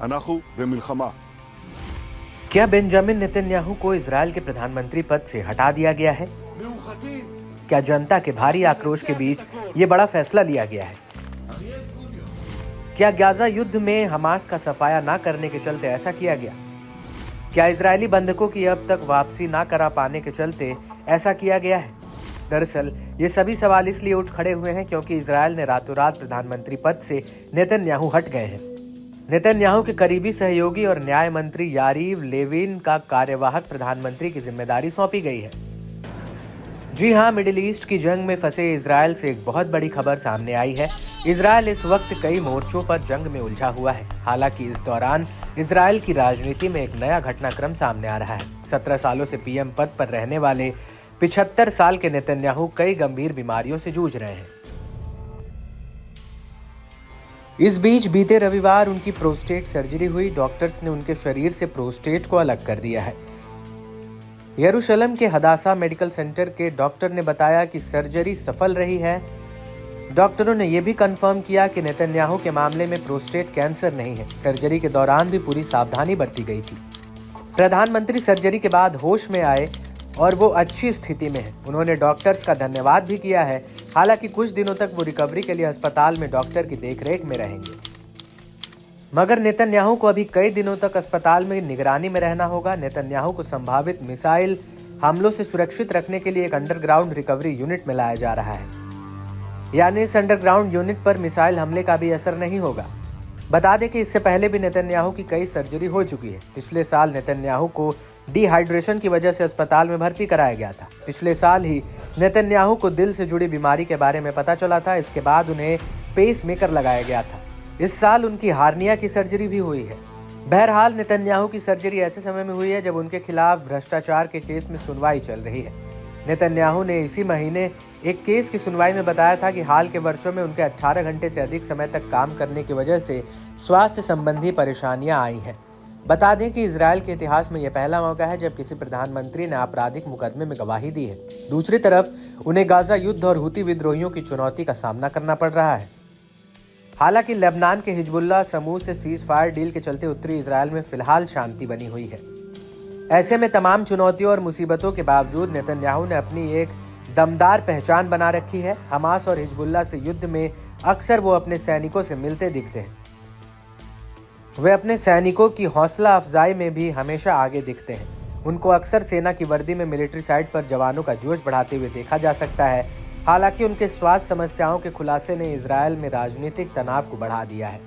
אנחנו במלחמה. क्या Benjamin Netanyahu को Israel के प्रधानमंत्री पद से हटा दिया गया है? क्या जनता के भारी आक्रोश के बीच ये बड़ा फैसला लिया गया है? क्या गाजा युद्ध में हमास का सफाया ना करने के चलते ऐसा किया गया? क्या इजरायली बंधकों की अब तक वापसी ना करा पाने के चलते ऐसा किया गया है? दरअसल ये सभी सवाल इसलिए उठ खड़े हुए हैं क्योंकि इजरायल ने रातों रात प्रधानमंत्री पद से नेतन्याहू हट गए हैं। नेतन्याहू के करीबी सहयोगी और न्याय मंत्री यारीव लेविन का कार्यवाहक प्रधानमंत्री की जिम्मेदारी सौंपी गई है। जी हां, मिडिल ईस्ट की जंग में फंसे इजरायल से एक बहुत बड़ी खबर सामने आई है। इजरायल इस वक्त कई मोर्चों पर जंग में उलझा हुआ है। हालांकि इस दौरान इजरायल की राजनीति में एक नया घटनाक्रम सामने आ रहा है। 17 सालों से पीएम पद पर रहने वाले 75 साल के नेतन्याहू कई गंभीर बीमारियों से जूझ रहे हैं। इस बीच बीते रविवार उनकी प्रोस्टेट सर्जरी हुई। डॉक्टर्स ने उनके शरीर से प्रोस्टेट को अलग कर दिया है। यरूशलेम के हदासा मेडिकल सेंटर के डॉक्टर ने बताया कि सर्जरी सफल रही है। डॉक्टरों ने यह भी कंफर्म किया कि नेतन्याहू के मामले में प्रोस्टेट कैंसर नहीं है। सर्जरी के दौरान भी पूरी सावधानी बरती गई थी। प्रधानमंत्री सर्जरी के बाद होश में आए और वो अच्छी स्थिति में है। उन्होंने डॉक्टर्स का धन्यवाद भी किया है। हालांकि कुछ दिनों तक वो रिकवरी के लिए अस्पताल में डॉक्टर की देखरेख में रहेंगे। मगर नेतन्याहू को अभी कई दिनों तक अस्पताल में निगरानी में रहना होगा। नेतन्याहू को संभावित मिसाइल हमलों से सुरक्षित रखने के लिए एक अंडरग्राउंड रिकवरी यूनिट में लाया जा रहा है। यानी इस अंडरग्राउंड यूनिट पर मिसाइल हमले का भी असर नहीं होगा। बता दें कि इससे पहले भी नेतन्याहू की कई सर्जरी हो चुकी है। पिछले साल नेतन्याहू को डिहाइड्रेशन की वजह से अस्पताल में भर्ती कराया गया था। पिछले साल ही नेतन्याहू को दिल से जुड़ी बीमारी के बारे में पता चला था। इसके बाद उन्हें पेस मेकर लगाया गया था। इस साल उनकी हार्निया की सर्जरी भी हुई है। बहरहाल नेतन्याहू की सर्जरी ऐसे समय में हुई है जब उनके खिलाफ भ्रष्टाचार के केस में सुनवाई चल रही है। नेतन्याहू ने इसी महीने एक केस की सुनवाई में बताया था कि हाल के वर्षों में उनके 18 घंटे से अधिक समय तक काम करने की वजह से स्वास्थ्य संबंधी परेशानियां आई हैं। बता दें कि इजरायल के इतिहास में यह पहला मौका है जब किसी प्रधानमंत्री ने आपराधिक मुकदमे में गवाही दी है। दूसरी तरफ उन्हें गाजा युद्ध और हुती विद्रोहियों की चुनौती का सामना करना पड़ रहा है। हालांकि लेबनान के हिजबुल्लाह समूह से सीज फायर डील के चलते उत्तरी इजरायल में फिलहाल शांति बनी हुई है। ऐसे में तमाम चुनौतियों और मुसीबतों के बावजूद नेतन्याहू ने अपनी एक दमदार पहचान बना रखी है। हमास और हिजबुल्लाह से युद्ध में अक्सर वो अपने सैनिकों से मिलते दिखते हैं। वे अपने सैनिकों की हौसला अफजाई में भी हमेशा आगे दिखते हैं। उनको अक्सर सेना की वर्दी में मिलिट्री साइट पर जवानों का जोश बढ़ाते हुए देखा जा सकता है। हालांकि उनके स्वास्थ्य समस्याओं के खुलासे ने इजरायल में राजनीतिक तनाव को बढ़ा दिया है।